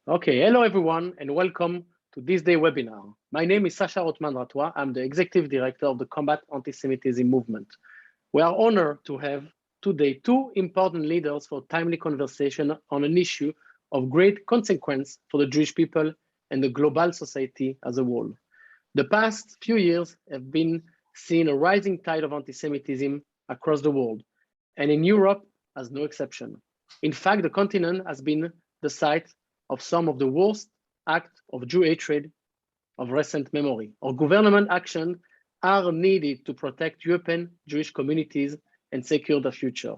Okay, hello everyone, and welcome to this day webinar. My name is Sacha Rotman-Ratois. I'm the Executive Director of the Combat Antisemitism Movement. We are honored to have today two important leaders for timely conversation on an issue of great consequence for the Jewish people and the global society as a whole. The past few years have been seeing a rising tide of antisemitism across the world, and in Europe as no exception. In fact, the continent has been the site of some of the worst acts of Jew hatred of recent memory. Our government action are needed to protect European Jewish communities and secure the future.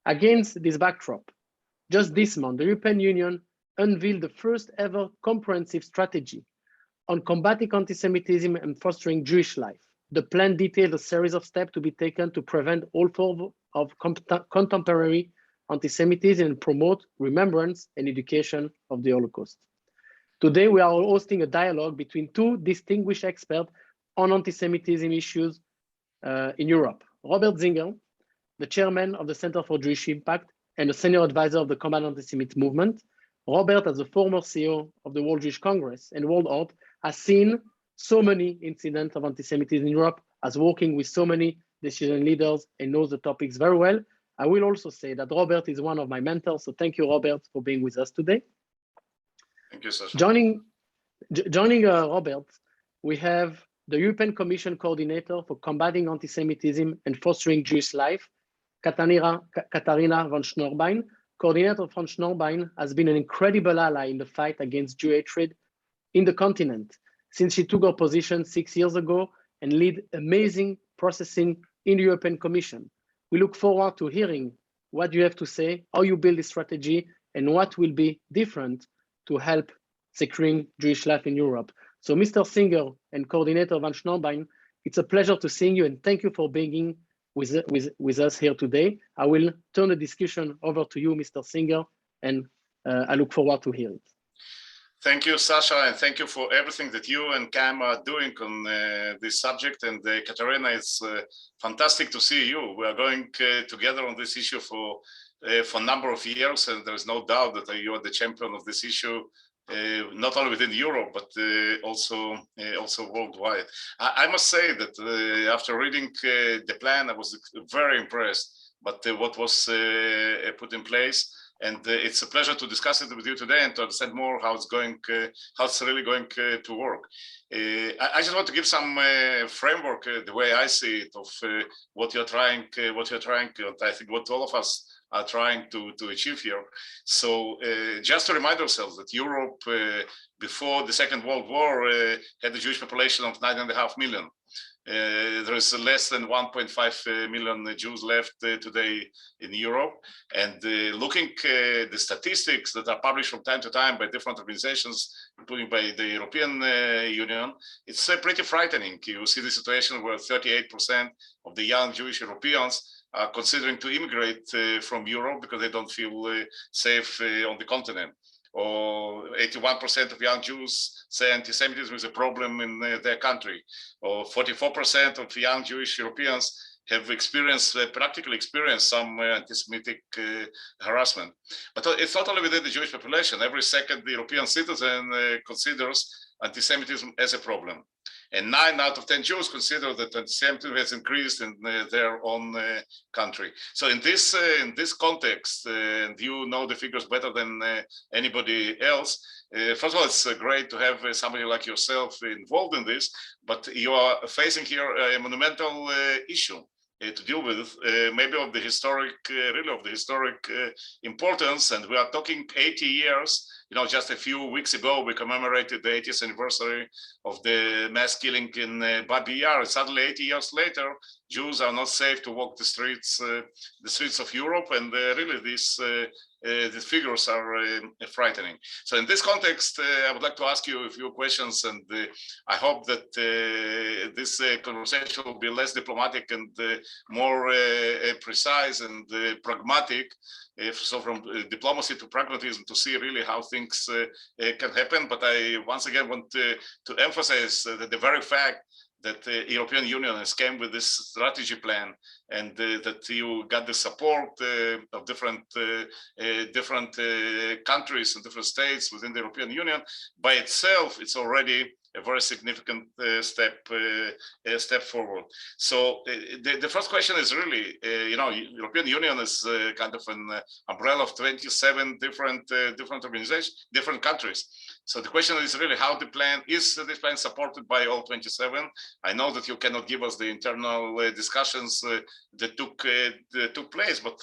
Against this backdrop, just this month, the European Union unveiled the first ever comprehensive strategy on combating antisemitism and fostering Jewish life. The plan detailed a series of steps to be taken to prevent all forms of contemporary antisemitism and promote remembrance and education of the Holocaust. Today, we are hosting a dialogue between two distinguished experts on antisemitism issues in Europe. Robert Zinger, the chairman of the Center for Jewish Impact and a senior advisor of the Combat Antisemitism Movement. Robert, as a former CEO of the World Jewish Congress and World Art, has seen so many incidents of antisemitism in Europe, as working with so many decision leaders and knows the topics very well. I will also say that Robert is one of my mentors, so thank you, Robert, for being with us today. Thank you, Sasha. Joining Robert, we have the European Commission Coordinator for Combating Antisemitism and Fostering Jewish Life, Katharina von Schnurbein. Coordinator von Schnurbein has been an incredible ally in the fight against Jew hatred in the continent since she took her position 6 years ago and lead amazing processing in the European Commission. We look forward to hearing what you have to say, how you build this strategy, and what will be different to help securing Jewish life in Europe. So Mr. Singer and Coordinator Van Schnurbein, it's a pleasure to see you and thank you for being with us here today. I will turn the discussion over to you, Mr. Singer, and I look forward to hear it. Thank you, Sasha, and thank you for everything that you and Cam are doing on this subject. And Katharina, it's fantastic to see you. We are going together on this issue for a number of years, and there is no doubt that you are the champion of this issue, not only within Europe, but also worldwide. I must say that after reading the plan, I was very impressed by what was put in place. And it's a pleasure to discuss it with you today and to understand more how it's really going to work. I just want to give some framework, the way I see it, of what you're trying to, I think what all of us are trying to achieve here. So just to remind ourselves that Europe, before the Second World War, had a Jewish population of 9.5 million. There is less than 1.5 million Jews left today in Europe. And looking at the statistics that are published from time to time by different organizations, including by the European Union, it's pretty frightening. You see the situation where 38% of the young Jewish Europeans are considering to immigrate from Europe because they don't feel safe on the continent. Or 81% of young Jews say anti-Semitism is a problem in their country. Or 44% of young Jewish Europeans have practically experienced some anti-Semitic harassment. But it's not only within the Jewish population. Every second European citizen considers anti-Semitism as a problem. And 9 out of 10 Jews consider that antisemitism has increased in their own country. So in this context, and you know the figures better than anybody else, first of all, it's great to have somebody like yourself involved in this, but you are facing here a monumental issue to deal with, maybe of the historic, really of the historic importance. And we are talking 80 years. You know, just a few weeks ago, we commemorated the 80th anniversary of the mass killing in Babi Yar. Suddenly, 80 years later, Jews are not safe to walk the streets of Europe, and really these figures are frightening. So in this context, I would like to ask you a few questions, and I hope that this conversation will be less diplomatic and more precise and pragmatic. So from diplomacy to pragmatism, to see really how things can happen. But I once again want to emphasize that the very fact that the European Union has came with this strategy plan, and that you got the support of different countries and different states within the European Union. By itself, it's already a very significant step forward. So the first question is really, European Union is kind of an umbrella of 27 different organizations, different countries. So the question is really how is this plan supported by all 27? I know that you cannot give us the internal discussions that took place, but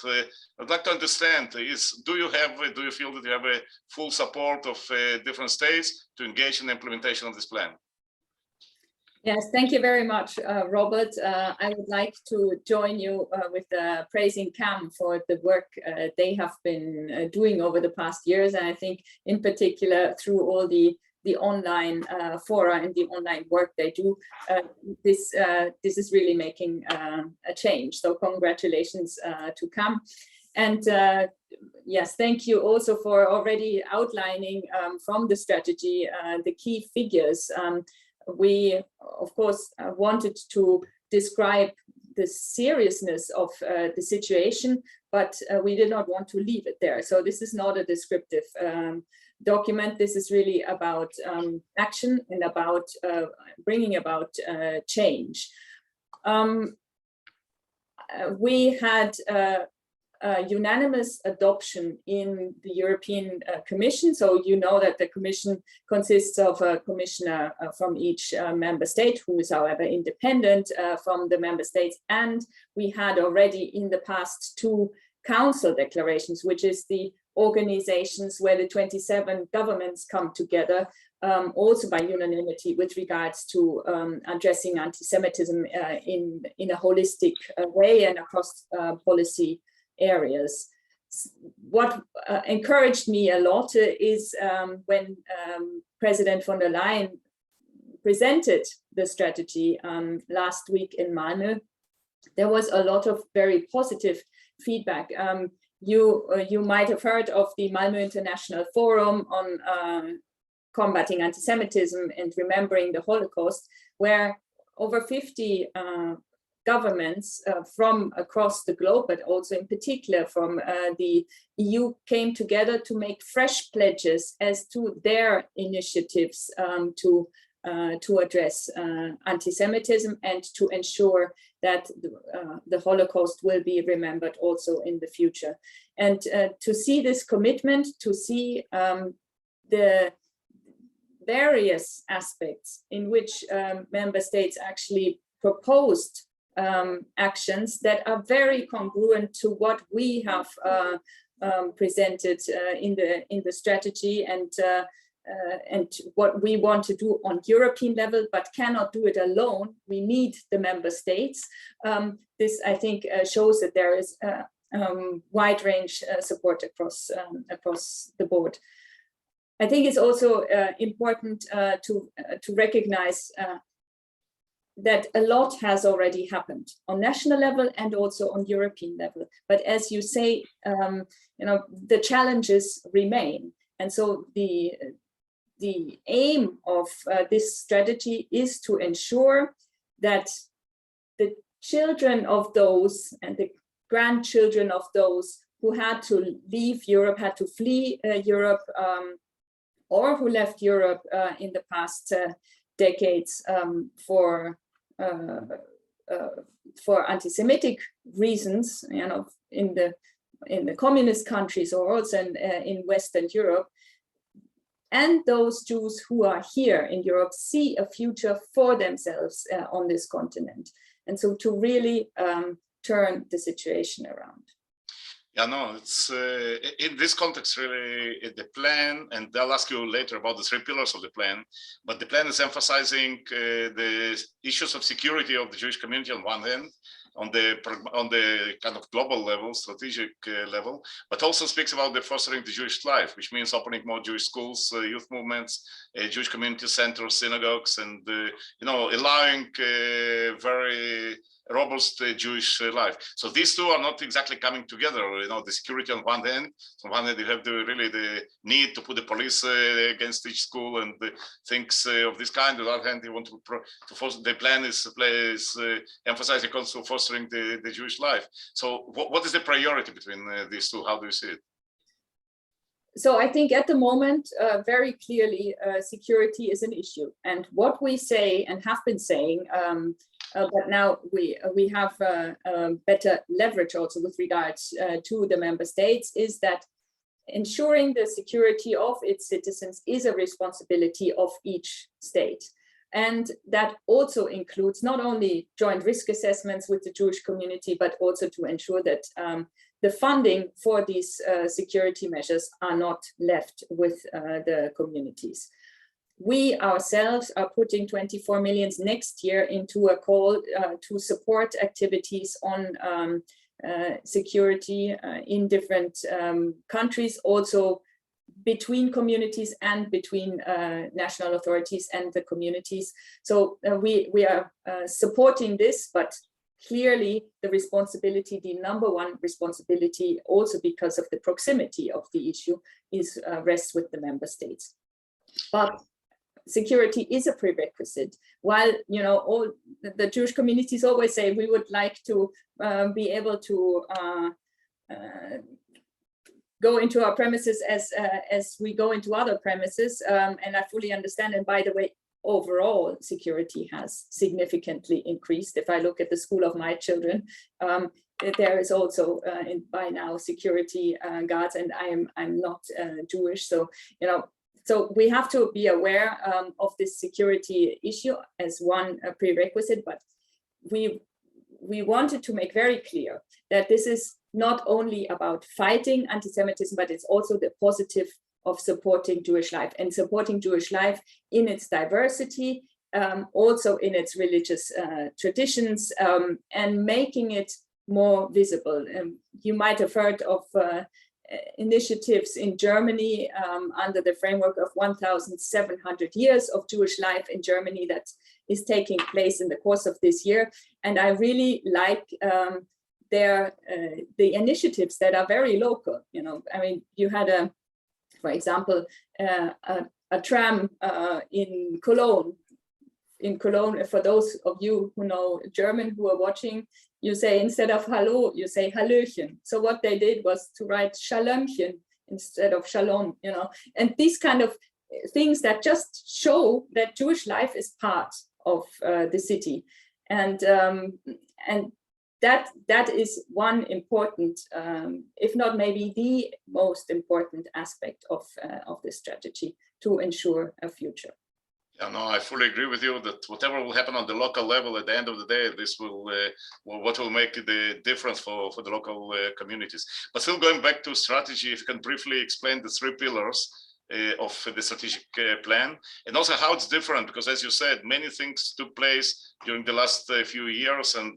I'd like to understand: do you feel that you have a full support of different states to engage in the implementation of this plan? Yes, thank you very much, Robert. I would like to join you with praising CAM for the work they have been doing over the past years. And I think in particular through all the online fora and the online work they do, this is really making a change. So congratulations to CAM. And yes, thank you also for already outlining from the strategy the key figures. We, of course, wanted to describe the seriousness of the situation, but we did not want to leave it there. So this is not a descriptive document. This is really about action and about bringing about change. We had unanimous adoption in the European Commission. So you know that the Commission consists of a commissioner from each member state, who is, however, independent from the member states. And we had already in the past 2 council declarations, which is the organizations where the 27 governments come together, also by unanimity with regards to addressing anti-Semitism in a holistic way and across policy areas. What encouraged me a lot is when President von der Leyen presented the strategy last week in Malmö. There was a lot of very positive feedback. You might have heard of the Malmö International Forum on combating anti-Semitism and remembering the Holocaust, where over 50 governments from across the globe, but also in particular from the EU, came together to make fresh pledges as to their initiatives to address anti-Semitism and to ensure that the Holocaust will be remembered also in the future. And to see this commitment, to see the various aspects in which member states actually proposed actions that are very congruent to what we have presented in the strategy and what we want to do on European level, but cannot do it alone. We need the member states. This, I think, shows that there is wide range support across the board. I think it's also important to recognize that a lot has already happened on national level and also on European level. But as you say, the challenges remain. And so the aim of this strategy is to ensure that the children of those and the grandchildren of those who had to leave Europe, had to flee Europe, or who left Europe in the past decades for anti-Semitic reasons, in the communist countries or also in Western Europe, and those Jews who are here in Europe see a future for themselves on this continent. And so to really turn the situation around. Yeah, no, it's in this context, really, the plan, and I'll ask you later about the 3 pillars of the plan, but the plan is emphasizing the issues of security of the Jewish community on one hand, on the kind of global level, strategic level, but also speaks about the fostering the Jewish life, which means opening more Jewish schools, youth movements, Jewish community centers, synagogues, and allowing very robust Jewish life. So these two are not exactly coming together. You know, the security on one hand, you have the need to put the police against each school and things of this kind. On the other hand, you want to foster, the plan is emphasizing also fostering the Jewish life. So what is the priority between these two? How do you see it? So I think at the moment, very clearly, security is an issue. And what we say and have been saying, but now we have better leverage also with regards to the member states, is that ensuring the security of its citizens is a responsibility of each state. And that also includes not only joint risk assessments with the Jewish community, but also to ensure that the funding for these security measures are not left with the communities. We ourselves are putting 24 million next year into a call to support activities on security in different countries, also between communities and between national authorities and the communities. So we are supporting this, but clearly the responsibility, the number one responsibility, also because of the proximity of the issue, is rests with the member states. But security is a prerequisite. While, you know, all the Jewish communities always say we would like to be able to go into our premises as we go into other premises, and I fully understand. And by the way, overall security has significantly increased. If I look at the school of my children, there is also by now security guards, and I'm not Jewish, so you know. So we have to be aware of this security issue as one prerequisite, but we wanted to make very clear that this is not only about fighting anti-Semitism, but it's also the positive of supporting Jewish life, and supporting Jewish life in its diversity, also in its religious traditions, and making it more visible. You might have heard of initiatives in Germany under the framework of 1,700 years of Jewish life in Germany that is taking place in the course of this year. And I really like the initiatives that are very local. You know, I mean, you had for example, a tram in Cologne. In Cologne, for those of you who know German who are watching, you say, instead of Hallo, you say Hallöchen. So what they did was to write Shalomchen instead of Shalom, you know, and these kind of things that just show that Jewish life is part of the city. And that is one important, if not maybe the most important aspect of this strategy to ensure a future. Yeah, no, I fully agree with you that whatever will happen on the local level, at the end of the day, this will what will make the difference for the local communities. But still, going back to strategy, if you can briefly explain the three pillars of the strategic plan, and also how it's different, because as you said, many things took place during the last few years, and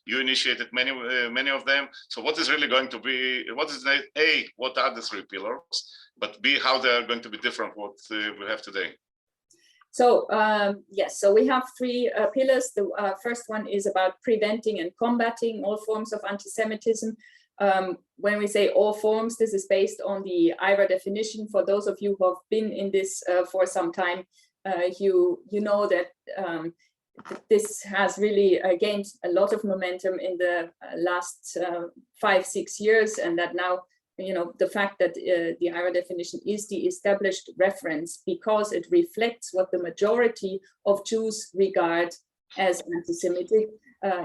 you initiated many of them. So what is really going to be, what is A, what are the three pillars, but B, how they are going to be different what we have today? So yes, so we have three pillars. The first one is about preventing and combating all forms of anti-Semitism. When we say all forms, this is based on the IRA definition. For those of you who have been in this for some time, you know that this has really gained a lot of momentum in the last 5-6 years, and that now, you know, the fact that the IRA definition is the established reference because it reflects what the majority of Jews regard as anti-Semitic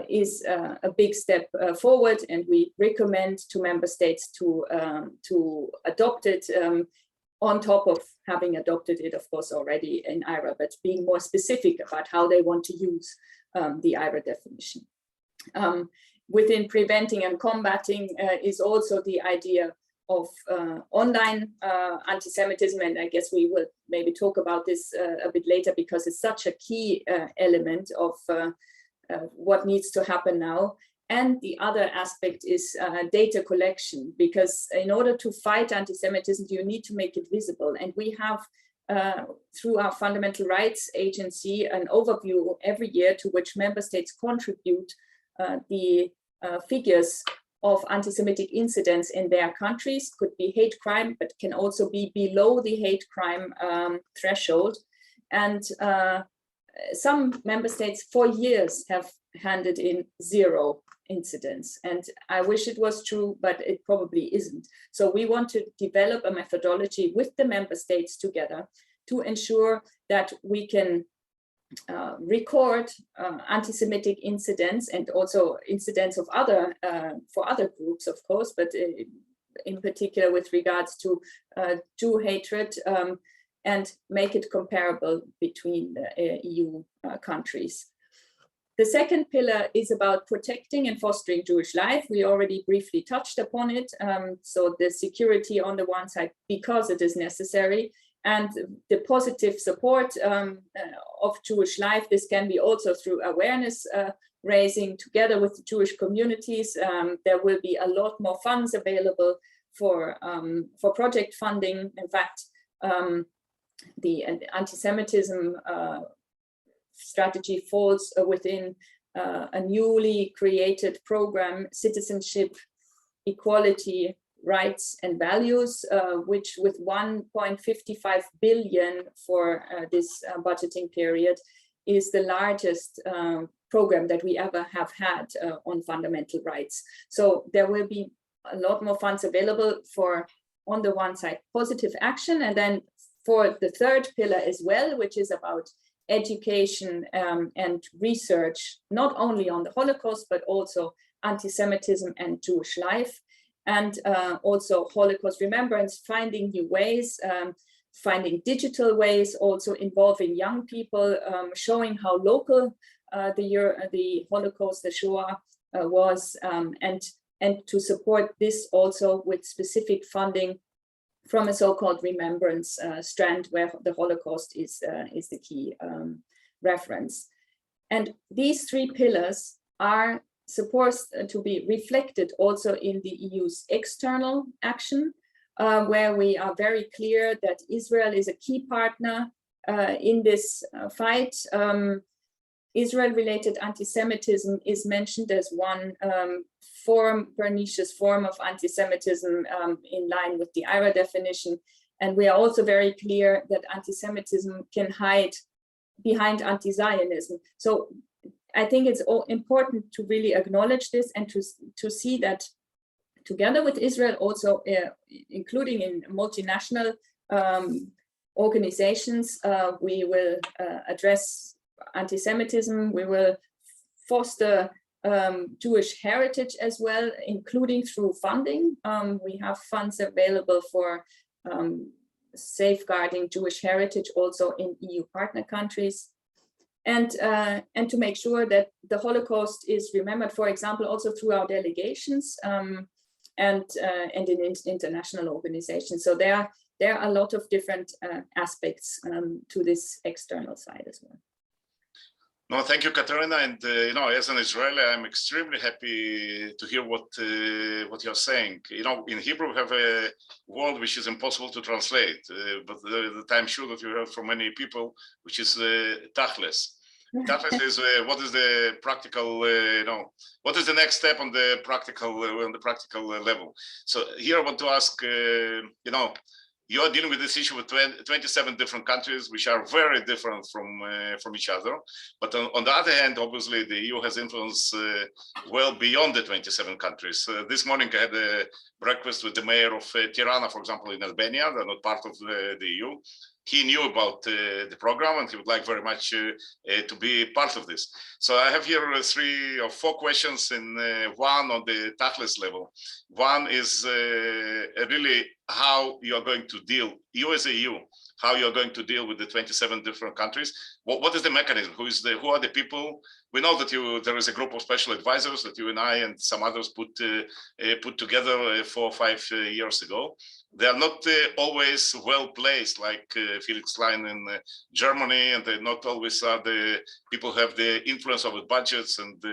is a big step forward, and we recommend to member states to adopt it on top of having adopted it, of course, already in IRA, but being more specific about how they want to use the IRA definition. Within preventing and combating is also the idea of online anti-Semitism, and I guess we will maybe talk about this a bit later because it's such a key element of what needs to happen now. And the other aspect is data collection, because in order to fight anti-Semitism, you need to make it visible. And we have, through our Fundamental Rights Agency, an overview every year to which member states contribute the figures of anti-Semitic incidents in their countries. Could be hate crime, but can also be below the hate crime threshold. And some member states for years have handed in 0 incidents. And I wish it was true, but it probably isn't. So we want to develop a methodology with the member states together to ensure that we can record anti-Semitic incidents and also incidents of other for other groups, of course, but in particular with regards to Jew hatred, and make it comparable between the EU countries. The second pillar is about protecting and fostering Jewish life. We already briefly touched upon it. So the security on the one side, because it is necessary, and the positive support of Jewish life. This can be also through awareness raising together with the Jewish communities. There will be a lot more funds available for project funding. In fact, the anti-Semitism strategy falls within a newly created program, Citizenship, Equality, Rights and Values, which with 1.55 billion for this budgeting period is the largest program that we ever have had on fundamental rights. So there will be a lot more funds available for, on the one side, positive action, and then for the third pillar as well, which is about education and research, not only on the Holocaust, but also anti-Semitism and Jewish life, and also Holocaust remembrance, finding new ways, finding digital ways, also involving young people, showing how local the Holocaust, the Shoah was, and to support this also with specific funding from a so-called remembrance strand where the Holocaust is the key reference. And these 3 pillars are supposed to be reflected also in the EU's external action, where we are very clear that Israel is a key partner in this fight. Israel-related anti-Semitism is mentioned as one pernicious form of anti-Semitism in line with the IRA definition. And we are also very clear that anti-Semitism can hide behind anti-Zionism. So I think it's all important to really acknowledge this and to see that together with Israel, also including in multinational organizations, we will address anti-Semitism. We will foster Jewish heritage as well, including through funding. We have funds available for safeguarding Jewish heritage also in EU partner countries. And to make sure that the Holocaust is remembered, for example, also through our delegations and in international organizations. So there are a lot of different aspects to this external side as well. No, thank you, Katharina. And as an Israeli, I'm extremely happy to hear what you're saying. In Hebrew, we have a word which is impossible to translate, but I'm sure that you heard from many people, which is tachlis. Tachlis is what is the practical, what is the next step on the practical level. So here I want to ask, you are dealing with this issue with 27 different countries, which are very different from each other. But on the other hand, obviously, the EU has influence well beyond the 27 countries. This morning, I had a breakfast with the mayor of Tirana, for example, in Albania. They're not part of the EU. He knew about the program and he would like very much to be part of this. So I have here 3 or 4 questions, in one on the tachlis level. One is really how you are going to deal, you as a EU, how you are going to deal with the 27 different countries. What is the mechanism? Who are the people? We know that there is a group of special advisors that you and I and some others put together 4 or 5 years ago. they are not always well placed, like Felix Klein in Germany, and they not always are the people who have the influence over budgets and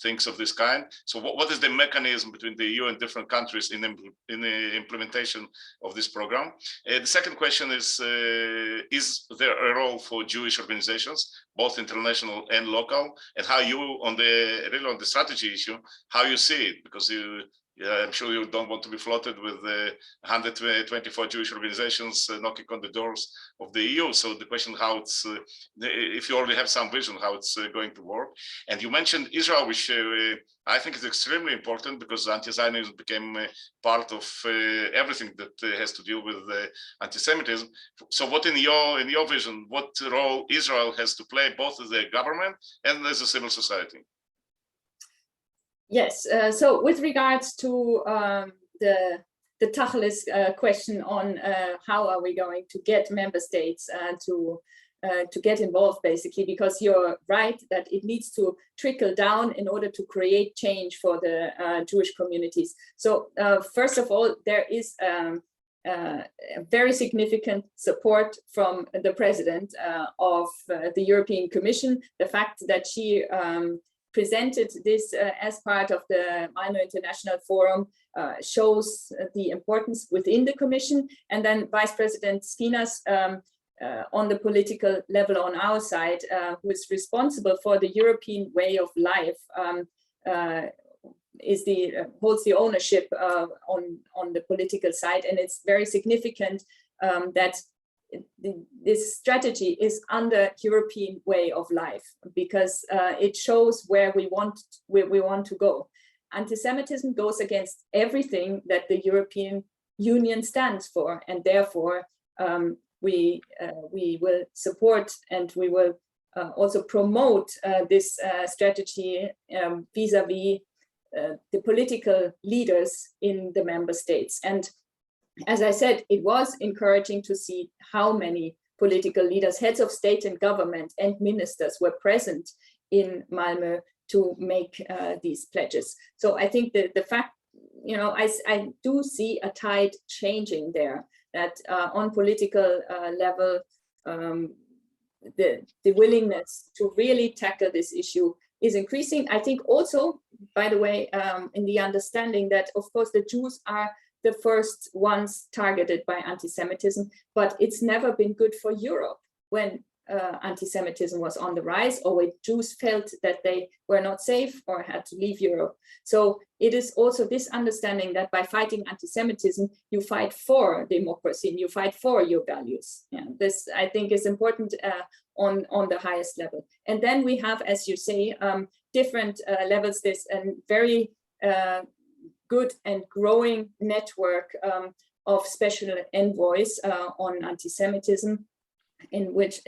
things of this kind. So what is the mechanism between the EU and different countries in the implementation of this program? The second question is there a role for Jewish organizations, both international and local, and how you, on the strategy issue, how you see it? Because I'm sure you don't want to be flooded with 124 Jewish organizations knocking on the doors of the EU. So the question, how it's, if you already have some vision, how it's going to work. And you mentioned Israel, which I think is extremely important because anti-Zionism became part of everything that has to deal with anti-Semitism. So what in your vision, what role Israel has to play, both as a government and as a civil society? Yes, so with regards to the Tacheles question on how are we going to get member states to get involved, basically, because you're right that it needs to trickle down in order to create change for the Jewish communities. So first of all, there is very significant support from the president of the European Commission. The fact that she presented this as part of the Malmö International Forum shows the importance within the Commission. And then Vice President Skinas on the political level on our side, who is responsible for the European way of life, holds the ownership on the political side. And it's very significant that this strategy is under European way of life, because it shows where we want to go. Anti-Semitism goes against everything that the European Union stands for, and therefore we will support and we will also promote this strategy vis-a-vis the political leaders in the member states. And as I said, it was encouraging to see how many political leaders, heads of state and government and ministers were present in Malmö to make these pledges. So I think that the fact, I do see a tide changing there, that on political level, the willingness to really tackle this issue is increasing. I think also, by the way, in the understanding that, of course, the Jews are the first ones targeted by anti-Semitism, but it's never been good for Europe when anti-Semitism was on the rise, or when Jews felt that they were not safe or had to leave Europe. So it is also this understanding that by fighting anti-Semitism, you fight for democracy and you fight for your values. Yeah, this, I think, is important on the highest level. And then we have, as you say, different levels. There's a very good and growing network of special envoys on anti-Semitism, in which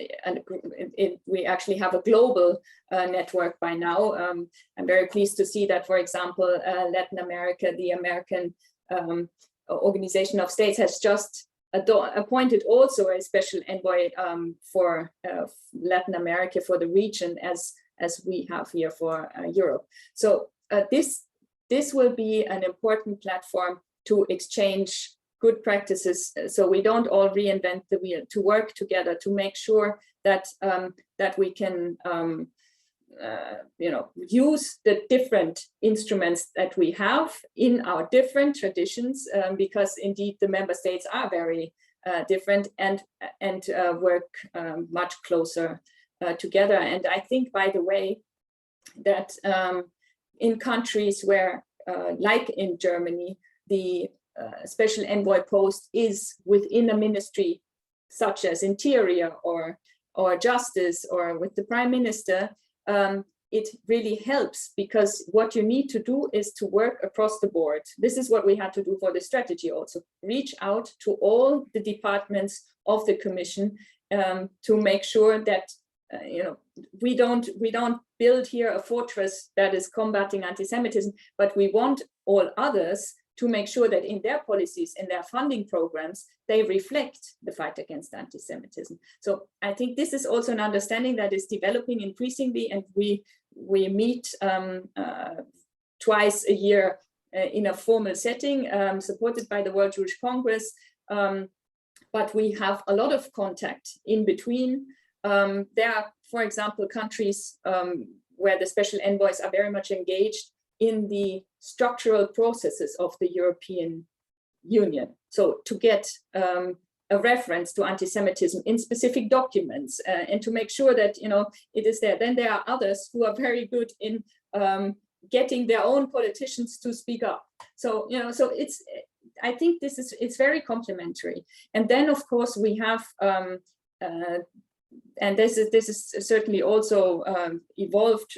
we actually have a global network by now. I'm very pleased to see that, for example, Latin America, the American Organization of States, has just appointed also a special envoy for Latin America, for the region, as we have here for Europe. So this will be an important platform to exchange good practices, so we don't all reinvent the wheel, to work together to make sure that that we can use the different instruments that we have in our different traditions, because indeed the member states are very different, and work much closer together. And I think, by the way, that in countries where, like in Germany, the special envoy post is within a ministry such as Interior or Justice, or with the Prime Minister, it really helps, because what you need to do is to work across the board. This is what we had to do for the strategy also. Reach out to all the departments of the Commission to make sure that we don't build here a fortress that is combating anti-Semitism, but we want all others to make sure that in their policies, in their funding programs, they reflect the fight against anti-Semitism. So I think this is also an understanding that is developing increasingly, and we meet twice a year in a formal setting, supported by the World Jewish Congress, but we have a lot of contact in between. There are, for example, countries where the special envoys are very much engaged in the structural processes of the European Union. So to get a reference to anti-Semitism in specific documents and to make sure that it is there. Then there are others who are very good in getting their own politicians to speak up. So so I think it's very complementary. And then of course we have and this is certainly also evolved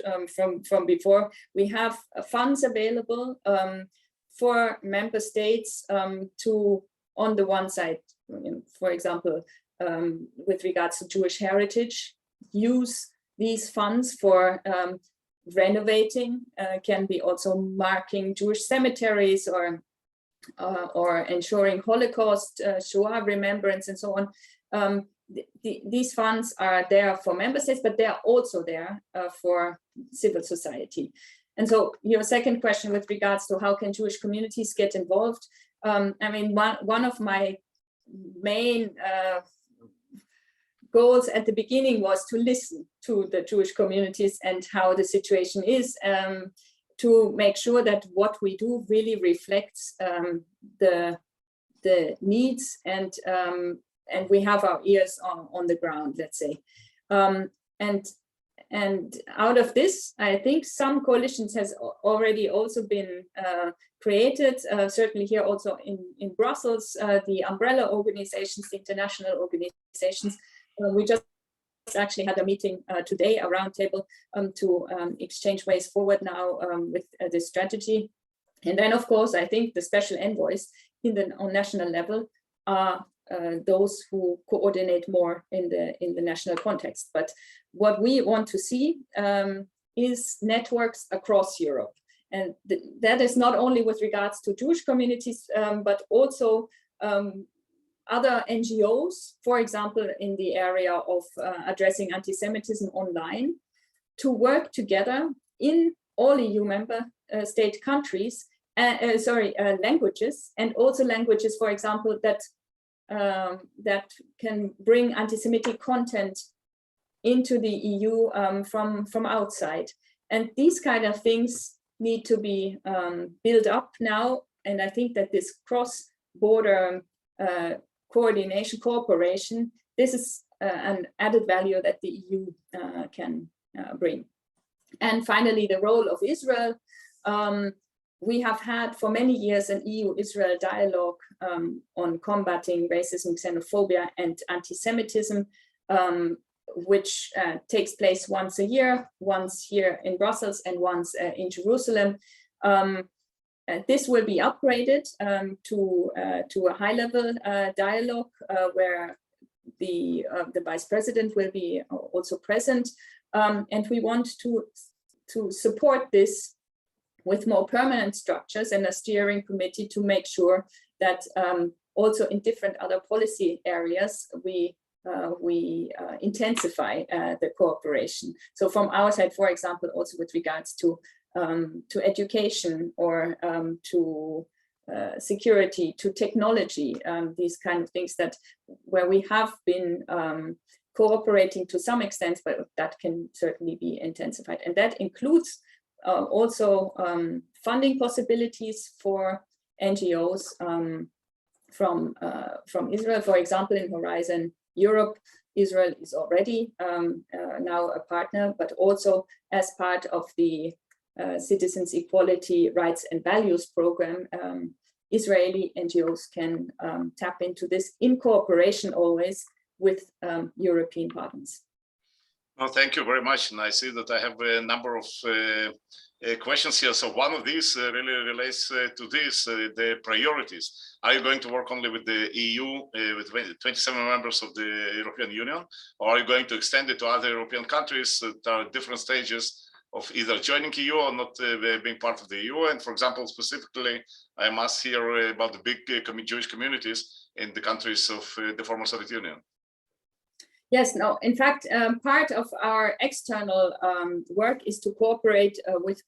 from before. We have funds available for member states to, on the one side, for example, with regards to Jewish heritage, use these funds for renovating, can be also marking Jewish cemeteries or ensuring Holocaust, Shoah remembrance, and so on. These funds are there for member states, but they are also there for civil society. And so your second question with regards to how can Jewish communities get involved, I mean, one of my main goals at the beginning was to listen to the Jewish communities and how the situation is, to make sure that what we do really reflects the needs, and we have our ears on the ground, let's say. And out of this, I think some coalitions has already also been created, certainly here also in Brussels, the umbrella organizations, the international organizations. We just actually had a meeting today, a roundtable, to exchange ways forward now with this strategy. And then, of course, I think the special envoys on national level are those who coordinate more in the national context. But what we want to see is networks across Europe. And that is not only with regards to Jewish communities, but also other NGOs, for example, in the area of addressing anti-Semitism online, to work together in all EU member state countries, languages, and also languages, for example, that can bring anti-Semitic content into the EU from outside. And these kind of things need to be built up now. And I think that this cross-border coordination, cooperation, this is an added value that the EU can bring. And finally, the role of Israel. We have had for many years an EU-Israel dialogue on combating racism, xenophobia, and anti-Semitism, which takes place once a year, once here in Brussels and once in Jerusalem. This will be upgraded to a high-level dialogue where the Vice President will be also present, and we want to support this with more permanent structures and a steering committee to make sure that also in different other policy areas we intensify the cooperation. So from our side, for example, also with regards to education or to security, to technology, these kind of things where we have been cooperating to some extent, but that can certainly be intensified. And that includes also funding possibilities for NGOs from Israel. For example, in Horizon Europe, Israel is already now a partner, but also as part of the Citizens Equality, Rights and Values program, Israeli NGOs can tap into this in cooperation always with European partners. Well, thank you very much. And I see that I have a number of questions here. So one of these really relates to this, the priorities. Are you going to work only with the EU, with 27 members of the European Union, or are you going to extend it to other European countries that are at different stages of either joining EU or not being part of the EU? And for example, specifically, I must hear about the big Jewish communities in the countries of the former Soviet Union. Yes, no, in fact, part of our external work is to cooperate with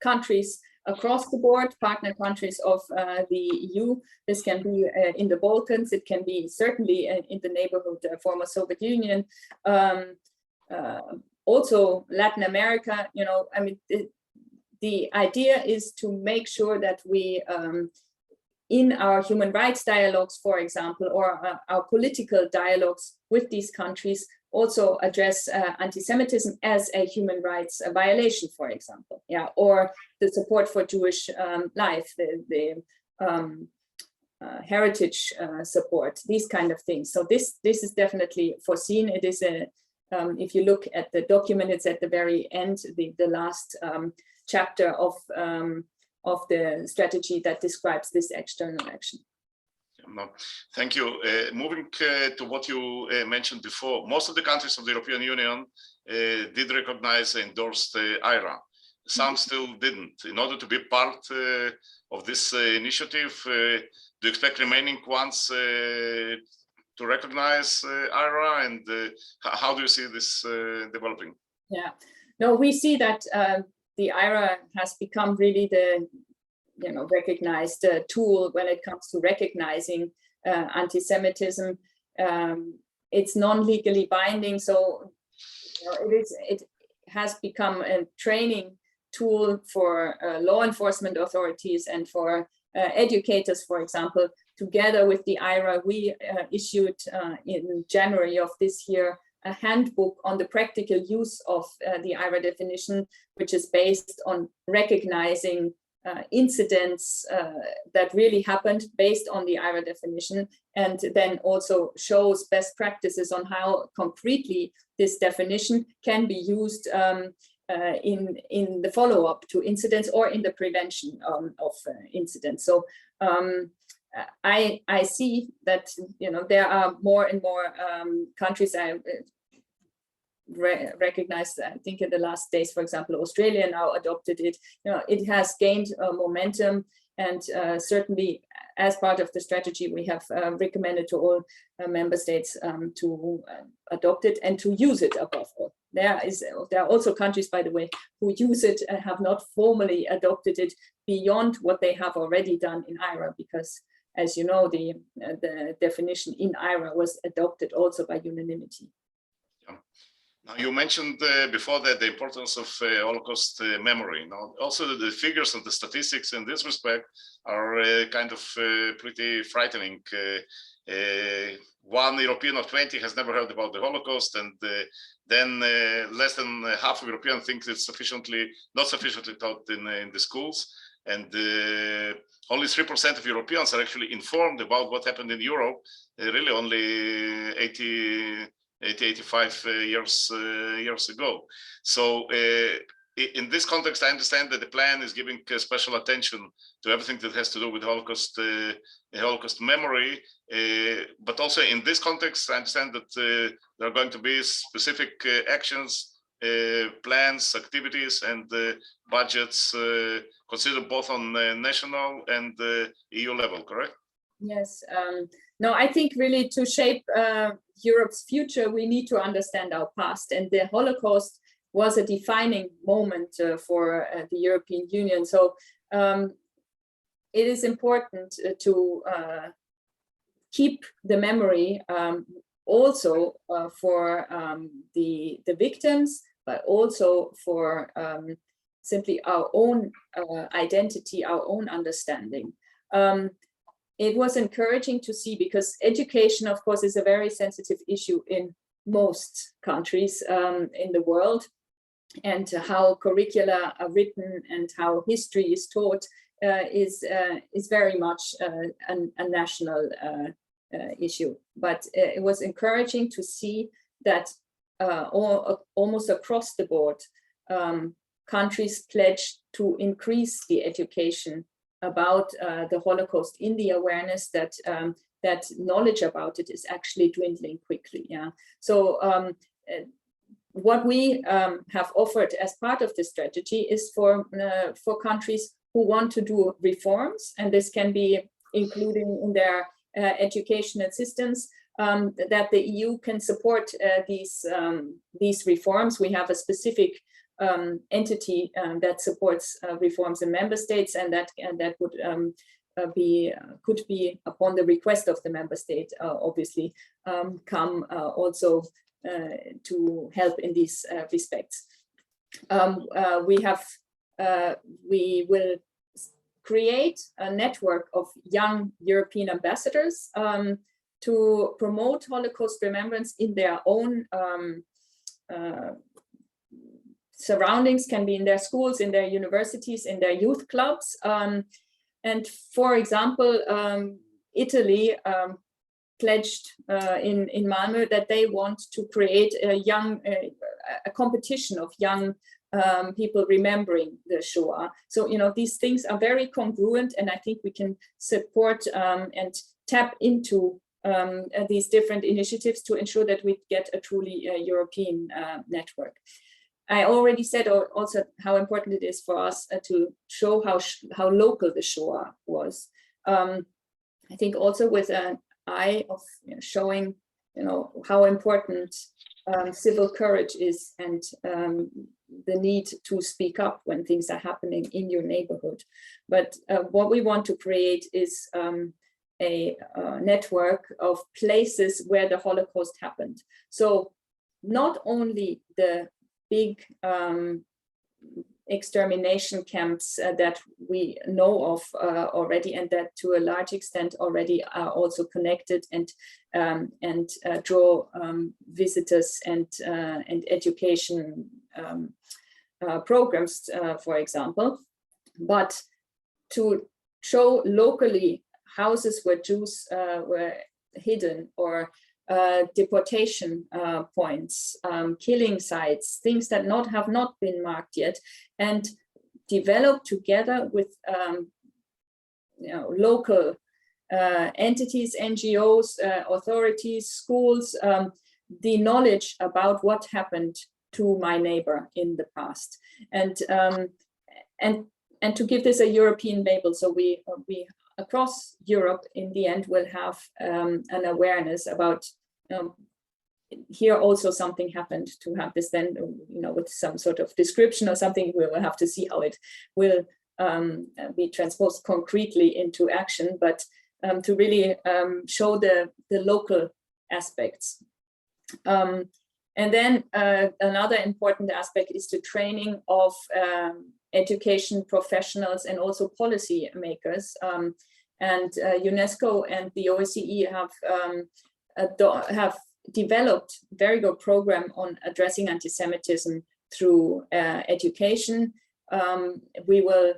countries across the board, partner countries of the EU. This can be in the Balkans, it can be certainly in the neighborhood, former Soviet Union, also Latin America. You know, I mean, the idea is to make sure that we, in our human rights dialogues, for example, or our political dialogues with these countries, also address anti-Semitism as a human rights violation, for example, yeah, or the support for Jewish life, the heritage support, these kind of things. So this is definitely foreseen. It is a, if you look at the document, it's at the very end, the last chapter of the strategy that describes this external action. No, thank you. Moving to what you mentioned before, most of the countries of the European Union did recognize and endorsed IRA. Some still didn't. In order to be part of this initiative, do you expect remaining ones to recognize IRA, and how do you see this developing? Yeah, no, we see that the IRA has become really the recognized tool when it comes to recognizing anti-Semitism. It's non-legally binding, so it has become a training tool for law enforcement authorities and for educators, for example. Together with the IRA, we issued in January of this year a handbook on the practical use of the IRA definition, which is based on recognizing incidents that really happened based on the IRA definition, and then also shows best practices on how concretely this definition can be used in the follow-up to incidents or in the prevention of incidents. So I see that there are more and more countries recognized. I think in the last days, for example, Australia now adopted it. It has gained momentum, and certainly as part of the strategy, we have recommended to all member states to adopt it and to use it above all. There are also countries, by the way, who use it and have not formally adopted it beyond what they have already done in IRA, because, as you know, the definition in IRA was adopted also by unanimity. Yeah. Now, you mentioned before that the importance of Holocaust memory. Now, also the figures and the statistics in this respect are kind of pretty frightening. One European of 20 has never heard about the Holocaust, and then less than half of Europeans think it's not sufficiently taught in the schools, and only 3% of Europeans are actually informed about what happened in Europe. Really, only 85 years ago. So in this context, I understand that the plan is giving special attention to everything that has to do with Holocaust memory. But also in this context, I understand that there are going to be specific actions, plans, activities, and budgets considered both on national and EU level, correct? Yes. No, I think really to shape Europe's future, we need to understand our past, and the Holocaust was a defining moment for the European Union. So it is important to keep the memory also for the victims, but also for simply our own identity, our own understanding. It was encouraging to see, because education, of course, is a very sensitive issue in most countries in the world, and how curricula are written and how history is taught is very much a national issue. But it was encouraging to see that almost across the board, countries pledged to increase the education about the Holocaust, in the awareness that that knowledge about it is actually dwindling quickly. Yeah. So what we have offered as part of the strategy is for countries who want to do reforms, and this can be including in their educational systems, that the EU can support these reforms. We have a specific entity that supports reforms in member states, and that would could be, upon the request of the member state, obviously, come also to help in these respects. We will create a network of young European ambassadors to promote Holocaust remembrance in their own surroundings, can be in their schools, in their universities, in their youth clubs. And for example, Italy pledged in Malmö that they want to create a competition of young people remembering the Shoah. So, you know, these things are very congruent, and I think we can support and tap into these different initiatives to ensure that we get a truly European network. I already said also how important it is for us to show how local the Shoah was. I think also with an eye of showing, you know, how important civil courage is, and the need to speak up when things are happening in your neighborhood. But what we want to create is a network of places where the Holocaust happened. So not only the big extermination camps that we know of already, and that to a large extent already are also connected and draw visitors and education programs, for example, but to show locally houses where Jews were hidden, or deportation points, killing sites, things that have not been marked yet, and develop together with local entities, NGOs, authorities, schools, the knowledge about what happened to my neighbor in the past, and to give this a European label. So we across Europe in the end will have an awareness about here also something happened, to have this then, you know, with some sort of description or something. We will have to see how it will be transposed concretely into action, but to really show the local aspects. And then another important aspect is the training of education professionals and also policy makers. And UNESCO and the OSCE have developed a very good program on addressing anti-Semitism through education. We will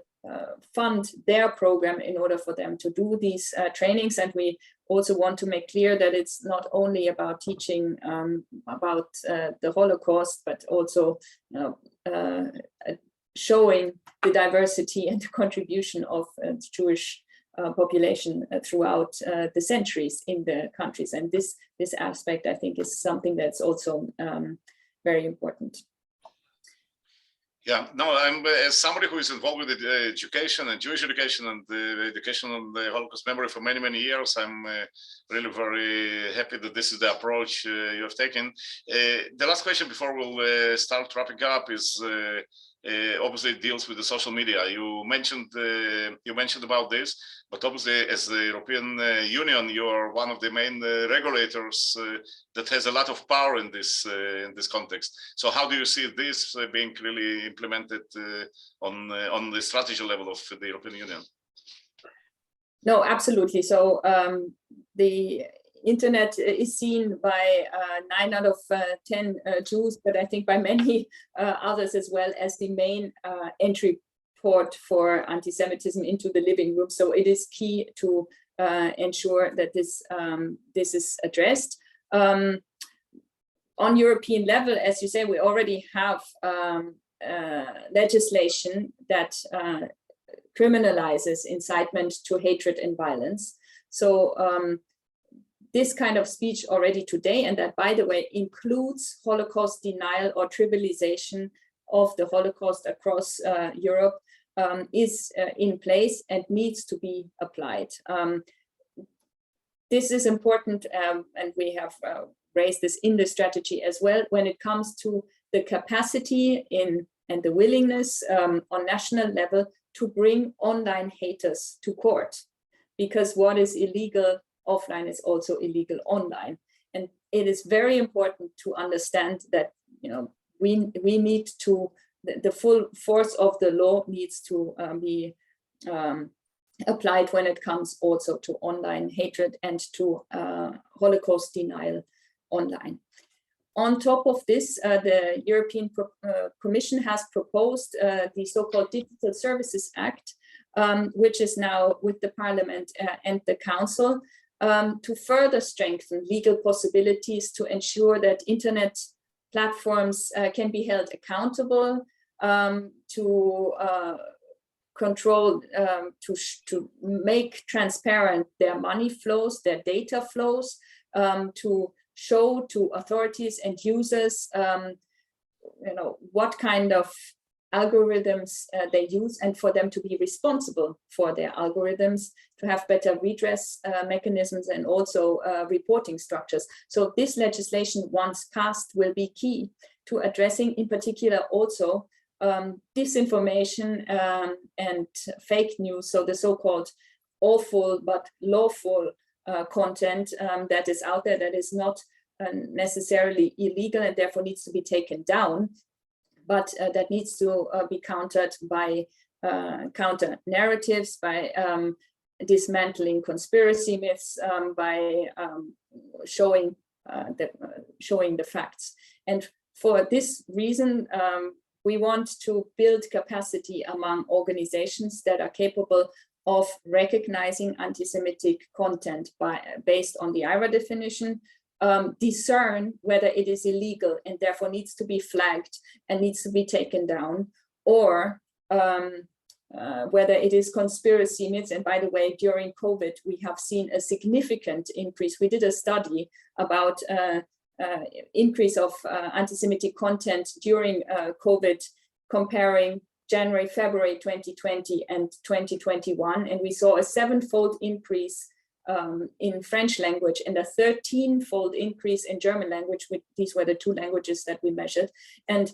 fund their program in order for them to do these trainings, and we also want to make clear that it's not only about teaching about the Holocaust, but also showing the diversity and the contribution of the Jewish population throughout the centuries in the countries. And this aspect, I think, is something that's also very important. Yeah, no, I'm as somebody who is involved with education and Jewish education and the education on the Holocaust memory for many, many years. I'm really very happy that this is the approach you have taken. The last question before we'll start wrapping up is obviously it deals with the social media. You mentioned about this, but obviously as the European Union, you are one of the main regulators that has a lot of power in this context. So how do you see this being really implemented on the strategy level of the European Union? No, absolutely. So the internet is seen by 9 out of 10 Jews, but I think by many others as well, as the main entry port for anti-Semitism into the living room. So it is key to ensure that this is addressed. On European level, as you say, we already have legislation that criminalizes incitement to hatred and violence. So this kind of speech already today, and that, by the way, includes Holocaust denial or trivialization of the Holocaust across Europe, is in place and needs to be applied. This is important, and we have raised this in the strategy as well, when it comes to the capacity in and the willingness on national level to bring online haters to court, because what is illegal offline is also illegal online. And it is very important to understand that, you know, we need to, the full force of the law needs to be applied when it comes also to online hatred and to Holocaust denial online. On top of this, the European Commission has proposed the so-called Digital Services Act, which is now with the Parliament and the Council, to further strengthen legal possibilities to ensure that internet platforms can be held accountable, to control, to make transparent their money flows, their data flows, to show to authorities and users, you know, what kind of algorithms they use, and for them to be responsible for their algorithms, to have better redress mechanisms and also reporting structures. So this legislation, once passed, will be key to addressing, in particular, also disinformation and fake news, so the so-called awful but lawful content that is out there, that is not necessarily illegal and therefore needs to be taken down, but that needs to be countered by counter narratives, by dismantling conspiracy myths, by showing the facts. And for this reason, we want to build capacity among organizations that are capable of recognizing anti-Semitic content based on the IRA definition, discern whether it is illegal and therefore needs to be flagged and needs to be taken down, or whether it is conspiracy myths. And by the way, during COVID, we have seen a significant increase. We did a study about increase of anti-Semitic content during COVID, comparing January, February 2020 and 2021, and we saw a 7-fold increase in French language and a 13-fold increase in German language. These were the two languages that we measured, and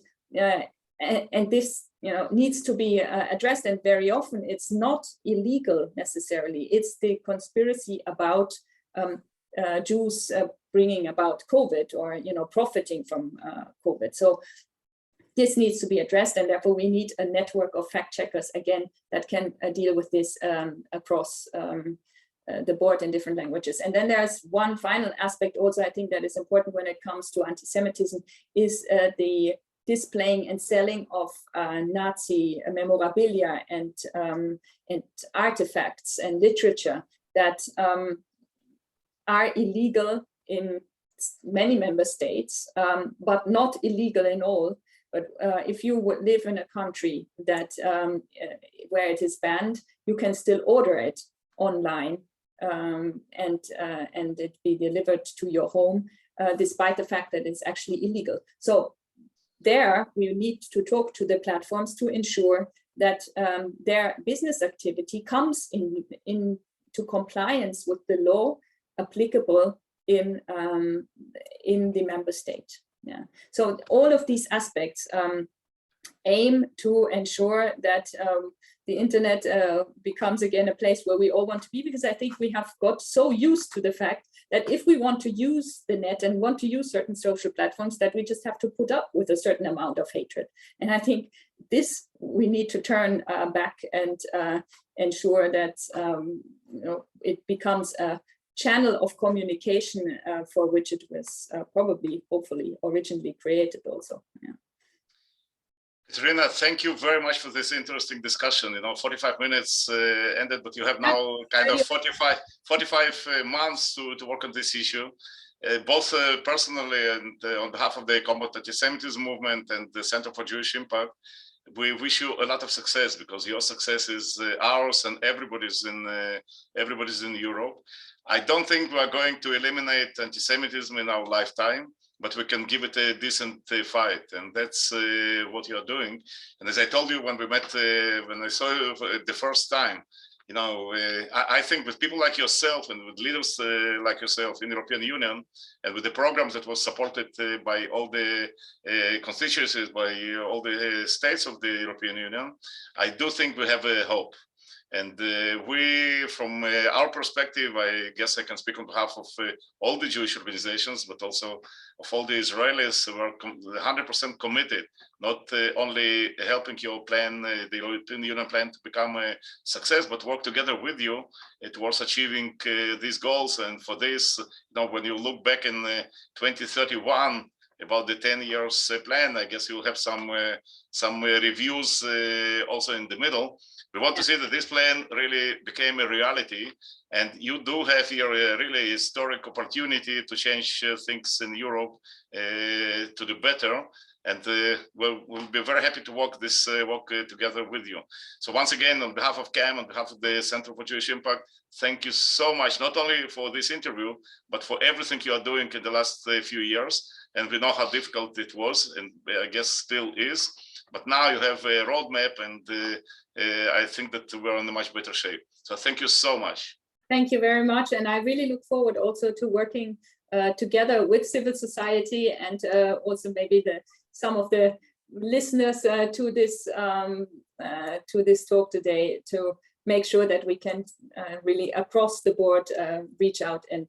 this, you know, needs to be addressed. And very often, it's not illegal necessarily; it's the conspiracy about Jews bringing about COVID, or, you know, profiting from COVID. So this needs to be addressed, and therefore we need a network of fact checkers, again, that can deal with this across the board in different languages. And then there's one final aspect also, I think, that is important when it comes to anti-Semitism, is the displaying and selling of Nazi memorabilia and artifacts and literature that are illegal in many member states, but not illegal in all. But if you would live in a country that where it is banned, you can still order it online, and it be delivered to your home, despite the fact that it's actually illegal. So there we need to talk to the platforms to ensure that their business activity comes into compliance with the law applicable in the member state. Yeah. So all of these aspects aim to ensure that the internet becomes again a place where we all want to be, because I think we have got so used to the fact that if we want to use the net and want to use certain social platforms, that we just have to put up with a certain amount of hatred. And I think this we need to turn back and ensure that you know, it becomes a channel of communication for which it was probably, hopefully, originally created also. Yeah. Katharina, thank you very much for this interesting discussion. You know, 45 minutes ended, but you have now kind of 45 months to work on this issue, both personally and on behalf of the Combat Antisemitism movement and the Center for Jewish Impact. We wish you a lot of success, because your success is ours and everybody's in Europe. I don't think we are going to eliminate anti-Semitism in our lifetime, but we can give it a decent fight, and that's what you're doing. And as I told you when we met, when I saw you the first time, you know, I think with people like yourself and with leaders like yourself in the European Union, and with the programs that was supported by all the constituencies, by all the states of the European Union, I do think we have a hope. And we, from our perspective, I guess I can speak on behalf of all the Jewish organizations, but also of all the Israelis who are 100% committed, not only helping your plan, the European Union plan, to become a success, but work together with you towards achieving these goals. And for this, you know, when you look back in 2031, about the 10 years plan, I guess you'll have some reviews also in the middle. We want to see that this plan really became a reality, and you do have here a really historic opportunity to change things in Europe to the better. And we'll be very happy to walk together with you. So once again, on behalf of CAM, on behalf of the Center for Jewish Impact, thank you so much, not only for this interview, but for everything you are doing in the last few years. And we know how difficult it was, and I guess still is. But now you have a roadmap, and I think that we're in a much better shape. So thank you so much. Thank you very much. And I really look forward also to working together with civil society, and also maybe some of the listeners to this talk today, to make sure that we can really across the board reach out and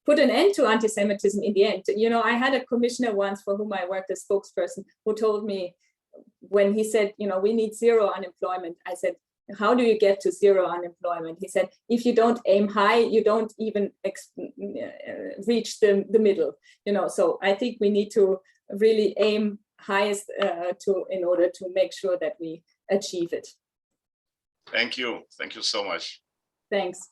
put an end to anti-Semitism in the end. You know, I had a commissioner once for whom I worked as spokesperson who told me, when he said, you know, we need zero unemployment, I said, how do you get to zero unemployment? He said, if you don't aim high, you don't even reach the middle, you know. So I think we need to really aim highest in order to make sure that we achieve it. Thank you so much. Thanks.